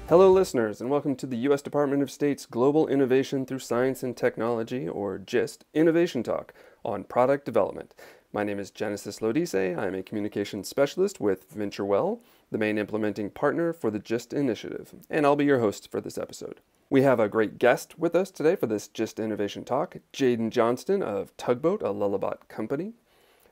Hello, listeners, and welcome to the U.S. Department of State's Global Innovation Through Science and Technology, or GIST, Innovation Talk on product development. My name is Genesis Lodise. I am a communications specialist with VentureWell, the main implementing partner for the GIST initiative, and I'll be your host for this episode. We have a great guest with us today for this GIST Innovation Talk, Jaden Johnston of Tugboat, a lullaby company.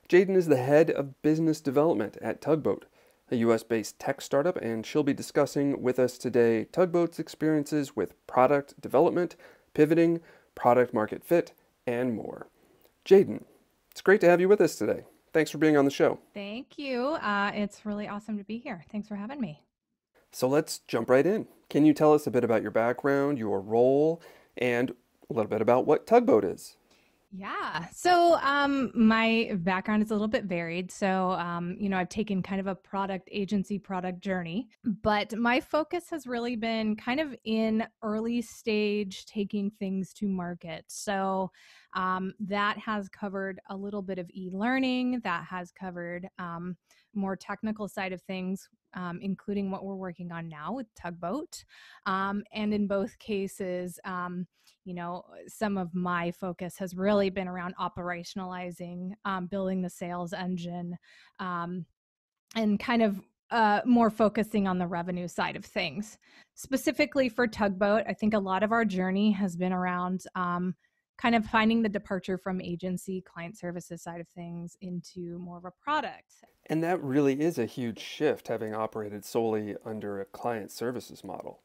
Jaden is the head of business development at Tugboat, a US-based tech startup, and she'll be discussing with us today Tugboat's experiences with product development, pivoting, product market fit, and more. Jaden, it's great to have you with us today. Thanks for being on the show. Thank you. It's really awesome to be here. Thanks for having me. So let's jump right in. Can you tell us a bit about your background, your role, and a little bit about what Tugboat is? Yeah. So my background is a little bit varied. So, I've taken kind of a product agency product journey, but my focus has really been kind of in early stage taking things to market. So that has covered a little bit of e-learning, that has covered more technical side of things, including what we're working on now with Tugboat. And in both cases, some of my focus has really been around operationalizing, building the sales engine, and kind of more focusing on the revenue side of things. Specifically for Tugboat, I think a lot of our journey has been around kind of finding the departure from agency client services side of things into more of a product. And that really is a huge shift, having operated solely under a client services model.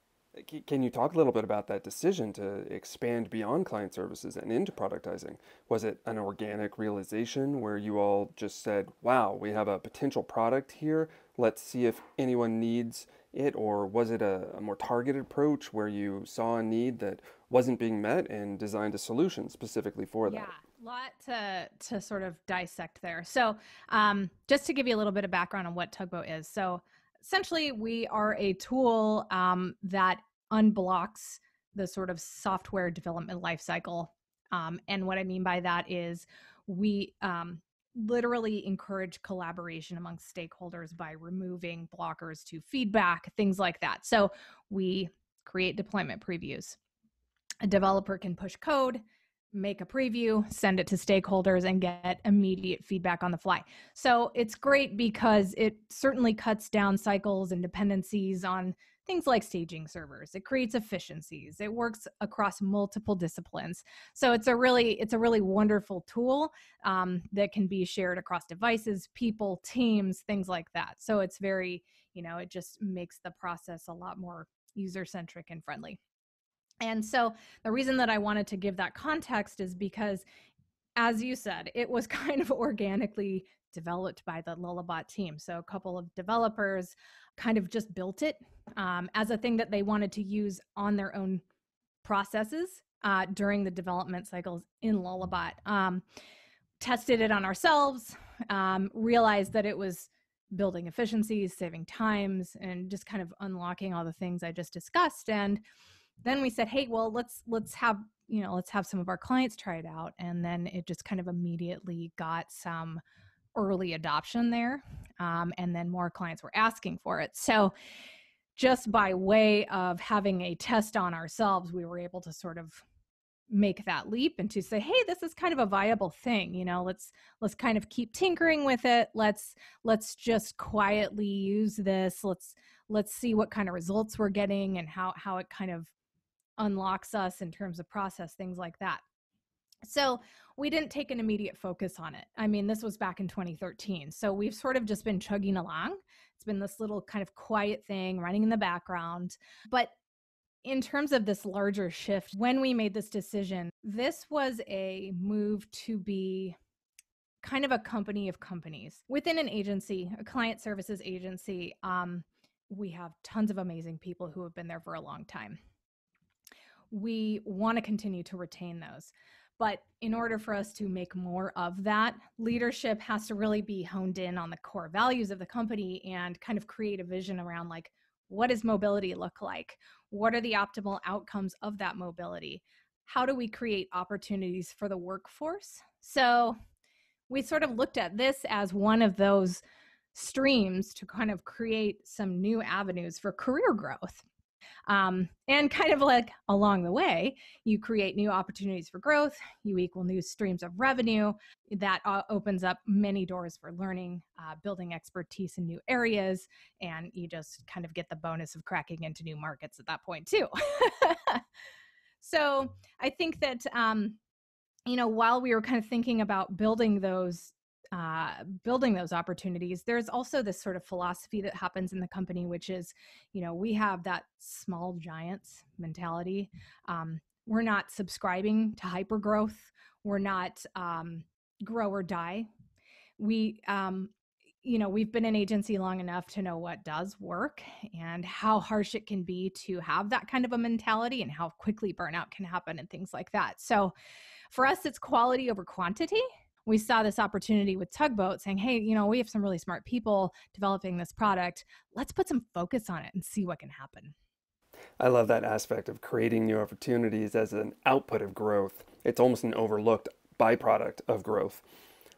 Can you talk a little bit about that decision to expand beyond client services and into productizing? Was it an organic realization where you all just said, wow, we have a potential product here, let's see if anyone needs it? Or was it a more targeted approach where you saw a need that wasn't being met and designed a solution specifically for Yeah, that? lot to sort of dissect there. So, just to give you a little bit of background on what Tugboat is. So, essentially, we are a tool that unblocks the sort of software development lifecycle. And what I mean by that is we literally encourage collaboration amongst stakeholders by removing blockers to feedback, things like that. So, we create deployment previews. A developer can push code, make a preview, send it to stakeholders, and get immediate feedback on the fly. So it's great because it certainly cuts down cycles and dependencies on things like staging servers. It creates efficiencies. It works across multiple disciplines. So it's a really wonderful tool that can be shared across devices, people, teams, things like that. So it's very, it just makes the process a lot more user centric and friendly. And so the reason that I wanted to give that context is because, as you said, it was kind of organically developed by the Lullabot team. So a couple of developers kind of just built it as a thing that they wanted to use on their own processes during the development cycles in Lullabot. Tested it on ourselves, realized that it was building efficiencies, saving times, and just kind of unlocking all the things I just discussed. And then we said, hey, well, let's have some of our clients try it out. And then it just kind of immediately got some early adoption there. And then more clients were asking for it. So just by way of having a test on ourselves, we were able to sort of make that leap and to say, hey, this is kind of a viable thing. Let's kind of keep tinkering with it. Let's just quietly use this. Let's see what kind of results we're getting and how it kind of unlocks us in terms of process, things like that. So we didn't take an immediate focus on it. I mean, this was back in 2013. So we've sort of just been chugging along. It's been this little kind of quiet thing running in the background. But in terms of this larger shift, when we made this decision, this was a move to be kind of a company of companies within an agency, a client services agency. We have tons of amazing people who have been there for a long time. We want to continue to retain those. But in order for us to make more of that, leadership has to really be honed in on the core values of the company and kind of create a vision around, like, what does mobility look like? What are the optimal outcomes of that mobility? How do we create opportunities for the workforce? So we sort of looked at this as one of those streams to kind of create some new avenues for career growth. And kind of like along the way, you create new opportunities for growth, you equal new streams of revenue. That opens up many doors for learning, building expertise in new areas, and you just kind of get the bonus of cracking into new markets at that point, too. So I think that while we were kind of thinking about building those opportunities, there's also this sort of philosophy that happens in the company, which is, we have that small giants mentality. We're not subscribing to hyper growth. We're not grow or die. We've been an agency long enough to know what does work and how harsh it can be to have that kind of a mentality and how quickly burnout can happen and things like that. So for us, it's quality over quantity. We saw this opportunity with Tugboat saying, hey, we have some really smart people developing this product. Let's put some focus on it and see what can happen. I love that aspect of creating new opportunities as an output of growth. It's almost an overlooked byproduct of growth.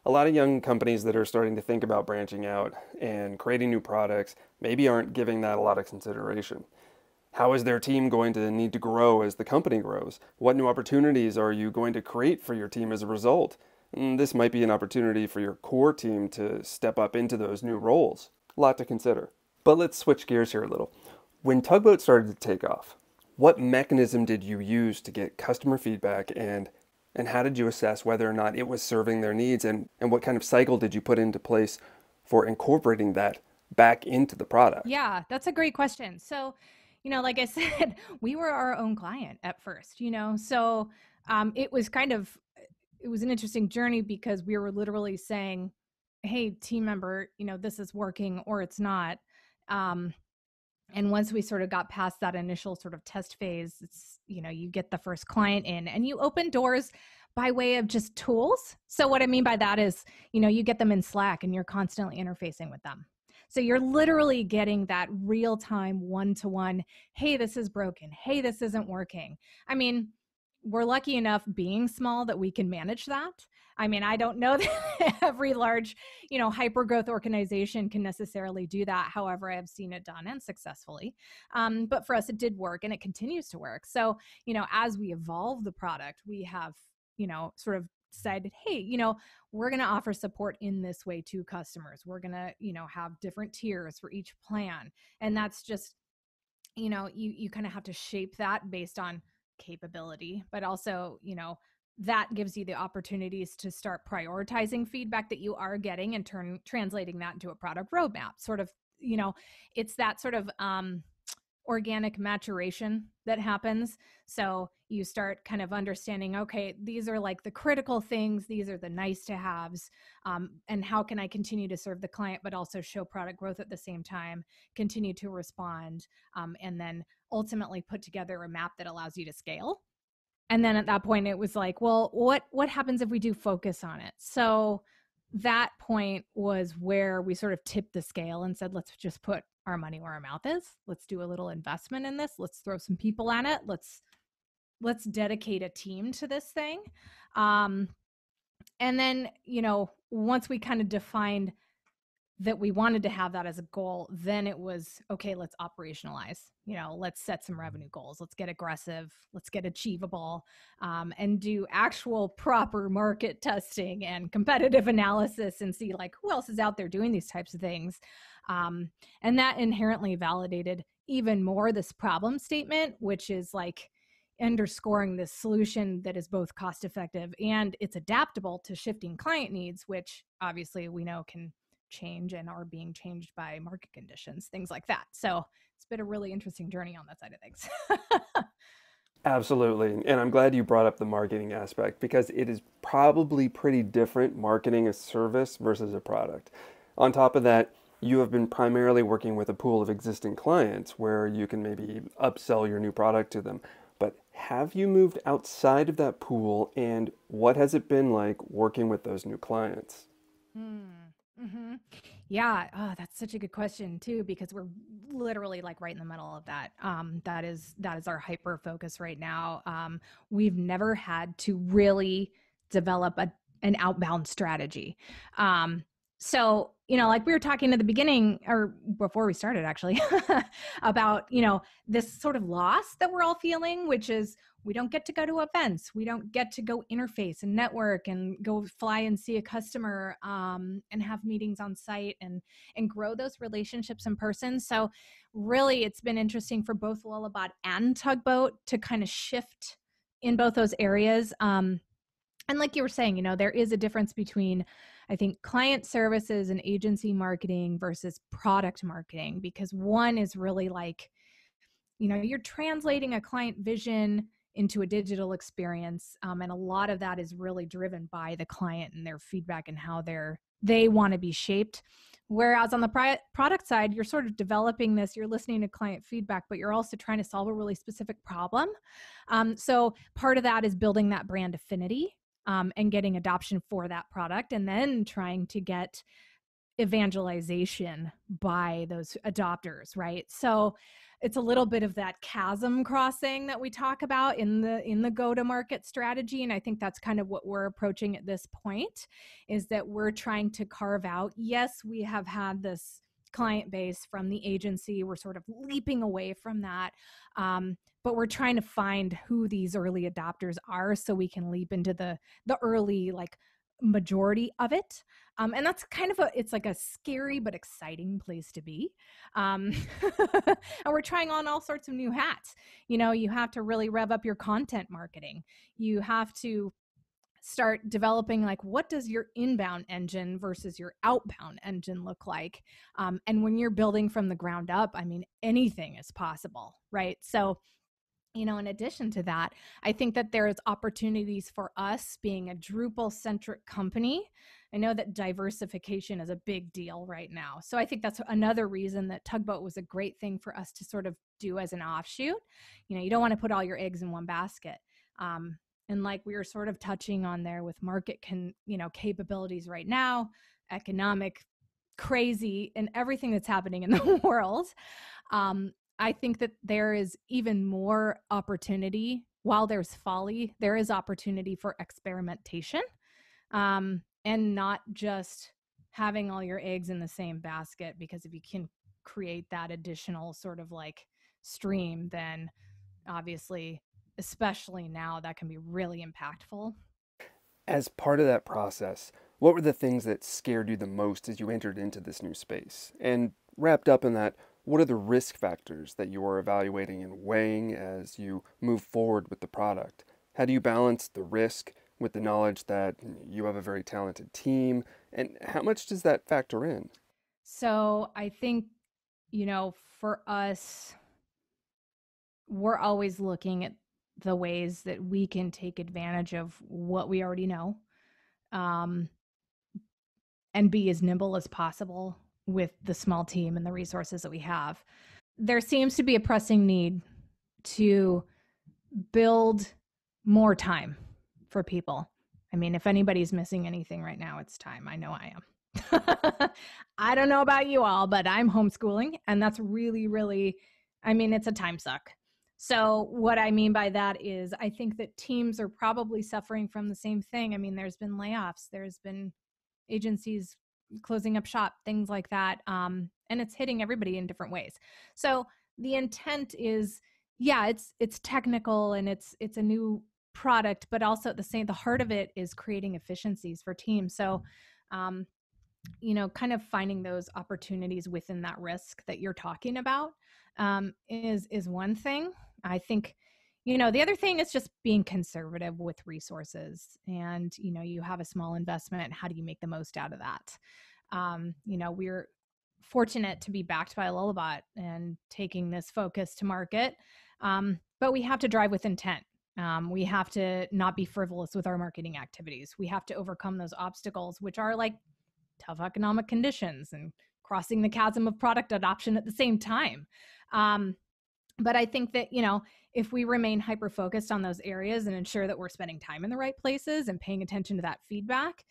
A lot of young companies that are starting to think about branching out and creating new products maybe aren't giving that a lot of consideration. How is their team going to need to grow as the company grows? What new opportunities are you going to create for your team as a result? And this might be an opportunity for your core team to step up into those new roles. A lot to consider. But let's switch gears here a little. When Tugboat started to take off, what mechanism did you use to get customer feedback, and how did you assess whether or not it was serving their needs, and what kind of cycle did you put into place for incorporating that back into the product? Yeah, that's a great question. So, like I said, we were our own client at first, so it was it was an interesting journey because we were literally saying, hey, team member, this is working or it's not. Um, and once we sort of got past that initial sort of test phase, it's, you get the first client in and you open doors by way of just tools. So what I mean by that is, you get them in Slack and you're constantly interfacing with them. So you're literally getting that real time one-to-one, hey, this is broken. Hey, this isn't working. I mean, we're lucky enough being small that we can manage that. I mean, I don't know that every large, hyper growth organization can necessarily do that. However, I have seen it done and successfully. But for us, it did work and it continues to work. So, as we evolve the product, we have, sort of decided, hey, we're going to offer support in this way to customers. We're going to, have different tiers for each plan. And that's just, you kind of have to shape that based on capability, but also, that gives you the opportunities to start prioritizing feedback that you are getting and translating that into a product roadmap. Sort of, it's that sort of organic maturation that happens. So you start kind of understanding, okay, these are like the critical things, these are the nice to haves, and how can I continue to serve the client, but also show product growth at the same time, continue to respond, and then ultimately put together a map that allows you to scale. And then at that point, it was like, well, what happens if we do focus on it? So that point was where we sort of tipped the scale and said, let's just put our money where our mouth is. Let's do a little investment in this. Let's throw some people at it. Let's dedicate a team to this thing. And then, once we kind of defined that we wanted to have that as a goal, then it was, okay, let's operationalize, let's set some revenue goals. Let's get aggressive. Let's get achievable, and do actual proper market testing and competitive analysis and see like who else is out there doing these types of things. And that inherently validated even more this problem statement, which is like underscoring this solution that is both cost effective and it's adaptable to shifting client needs, which obviously we know can change and are being changed by market conditions, things like that. So it's been a really interesting journey on that side of things. Absolutely. And I'm glad you brought up the marketing aspect because it is probably pretty different marketing a service versus a product. On top of that, you have been primarily working with a pool of existing clients where you can maybe upsell your new product to them. But have you moved outside of that pool, and what has it been like working with those new clients? Mm-hmm. Yeah, oh, that's such a good question too, because we're literally like right in the middle of that. That is our hyper focus right now. We've never had to really develop an outbound strategy. So, like we were talking at the beginning or before we started actually about, this sort of loss that we're all feeling, which is we don't get to go to events. We don't get to go interface and network and go fly and see a customer and have meetings on site and grow those relationships in person. So really it's been interesting for both Lullabot and Tugboat to kind of shift in both those areas. And like you were saying, there is a difference between, I think, client services and agency marketing versus product marketing, because one is really like, you're translating a client vision into a digital experience. And a lot of that is really driven by the client and their feedback and how they want to be shaped. Whereas on the product side, you're sort of developing this, you're listening to client feedback, but you're also trying to solve a really specific problem. So part of that is building that brand affinity and getting adoption for that product, and then trying to get evangelization by those adopters, right? So it's a little bit of that chasm crossing that we talk about in the go-to-market strategy. And I think that's kind of what we're approaching at this point, is that we're trying to carve out, yes, we have had this client base from the agency. We're sort of leaping away from that. But we're trying to find who these early adopters are so we can leap into the early majority of it. And that's kind of it's like a scary but exciting place to be. And we're trying on all sorts of new hats. You have to really rev up your content marketing. You have to start developing what does your inbound engine versus your outbound engine look like. And when you're building from the ground up, anything is possible, right? So in addition to that, I think that there's opportunities for us being a Drupal-centric company. I know that diversification is a big deal right now. So I think that's another reason that Tugboat was a great thing for us to sort of do as an offshoot. You don't want to put all your eggs in one basket. And like we were sort of touching on there with market capabilities right now, economic crazy and everything that's happening in the world. I think that there is even more opportunity. While there's folly, there is opportunity for experimentation, and not just having all your eggs in the same basket, because if you can create that additional sort of stream, then obviously, especially now, that can be really impactful. As part of that process, what were the things that scared you the most as you entered into this new space? And wrapped up in that, what are the risk factors that you are evaluating and weighing as you move forward with the product? How do you balance the risk with the knowledge that you have a very talented team? And how much does that factor in? So I think, for us, we're always looking at the ways that we can take advantage of what we already know, um, and be as nimble as possible with the small team and the resources that we have. There seems to be a pressing need to build more time for people. If anybody's missing anything right now, it's time. I know I am. I don't know about you all, but I'm homeschooling, and that's really, really, it's a time suck. So what I mean by that is I think that teams are probably suffering from the same thing. There's been layoffs, there's been agencies closing up shop, things like that. And it's hitting everybody in different ways. So the intent is, yeah, it's technical and it's a new product, but also at the heart of it is creating efficiencies for teams. So, kind of finding those opportunities within that risk that you're talking about is one thing. I think, the other thing is just being conservative with resources, and, you have a small investment. How do you make the most out of that? We're fortunate to be backed by Lullabot and taking this focus to market. But we have to drive with intent. We have to not be frivolous with our marketing activities. We have to overcome those obstacles, which are tough economic conditions and crossing the chasm of product adoption at the same time. But I think that, if we remain hyper-focused on those areas and ensure that we're spending time in the right places and paying attention to that feedback,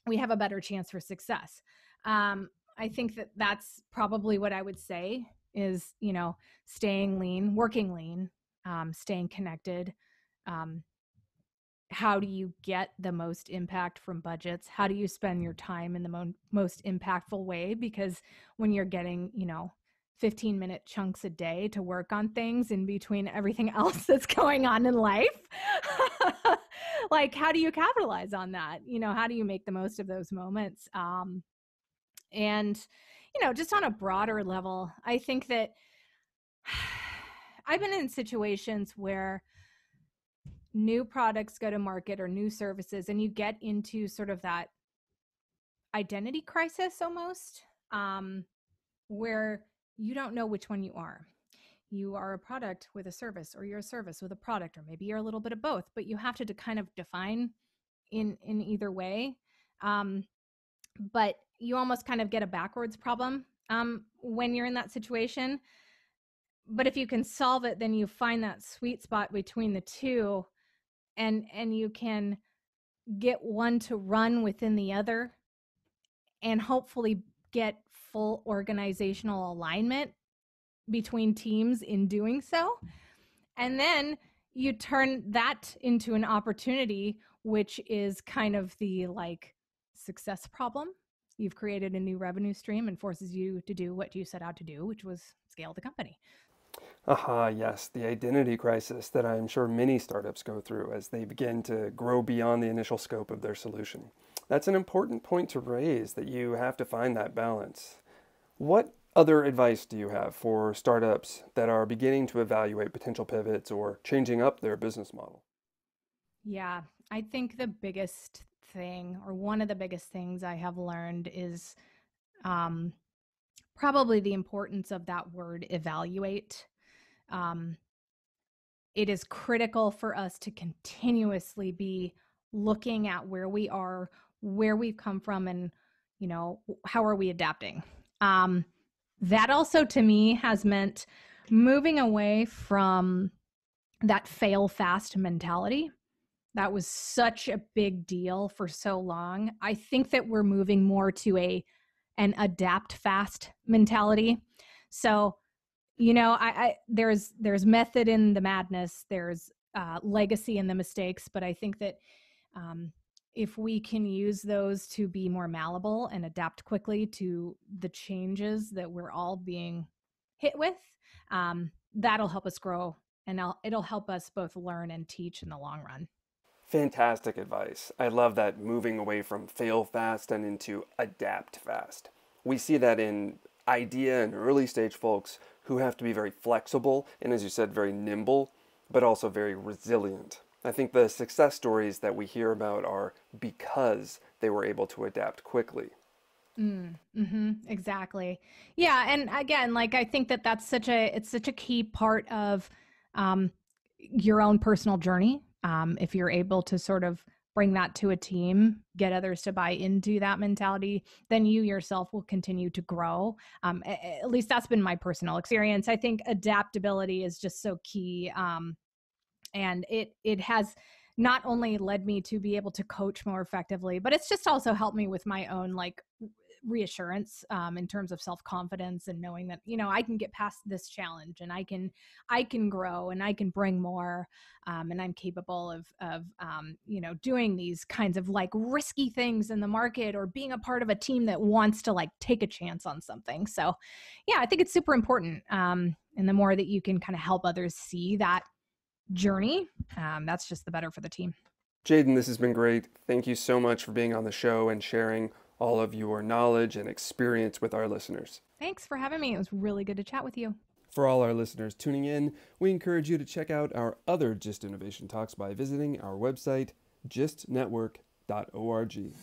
we have a better chance for success. I think that that's probably what I would say is, staying lean, working lean, staying connected, how do you get the most impact from budgets? How do you spend your time in the most impactful way? Because when you're getting, 15-minute chunks a day to work on things in between everything else that's going on in life, like, how do you capitalize on that? How do you make the most of those moments? And, just on a broader level, I think that I've been in situations where new products go to market or new services, and you get into sort of that identity crisis almost, where you don't know which one you are. You are a product with a service, or you're a service with a product, or maybe you're a little bit of both, but you have to kind of define in either way. But you almost kind of get a backwards problem when you're in that situation. But if you can solve it, then you find that sweet spot between the two, and you can get one to run within the other, and hopefully get full organizational alignment between teams in doing so. And then you turn that into an opportunity, which is kind of the like success problem. You've created a new revenue stream and forces you to do what you set out to do, which was scale the company. Aha, yes, the identity crisis that I'm sure many startups go through as they begin to grow beyond the initial scope of their solution. That's an important point to raise, that you have to find that balance. What other advice do you have for startups that are beginning to evaluate potential pivots or changing up their business model? Yeah, I think the biggest thing, or one of the biggest things I have learned, is probably the importance of that word evaluate. Um, it is critical for us to continuously be looking at where we are, where we've come from, and how are we adapting. That also to me has meant moving away from that fail fast mentality. That was such a big deal for so long. I think that we're moving more to an adapt fast mentality. So, I there's method in the madness. There's legacy in the mistakes. But I think that if we can use those to be more malleable and adapt quickly to the changes that we're all being hit with, that'll help us grow, and it'll help us both learn and teach in the long run. Fantastic advice. I love that, moving away from fail fast and into adapt fast. We see that in idea and early stage folks who have to be very flexible and, as you said, very nimble, but also very resilient. I think the success stories that we hear about are because they were able to adapt quickly. Exactly. Yeah, and again, like, I think that it's such a key part of um, your own personal journey. If you're able to sort of bring that to a team, get others to buy into that mentality, then you yourself will continue to grow. At least that's been my personal experience. I think adaptability is just so key, and it has not only led me to be able to coach more effectively, but it's just also helped me with my own like reassurance, in terms of self-confidence, and knowing that I can get past this challenge, and I can grow, and I can bring more, and I'm capable of doing these kinds of like risky things in the market, or being a part of a team that wants to like take a chance on something. So yeah, I think it's super important, and the more that you can kind of help others see that journey, that's just the better for the team. Jaden, this has been great. Thank you so much for being on the show and sharing all of your knowledge and experience with our listeners. Thanks for having me. It was really good to chat with you. For all our listeners tuning in, we encourage you to check out our other GIST Innovation Talks by visiting our website, gistnetwork.org.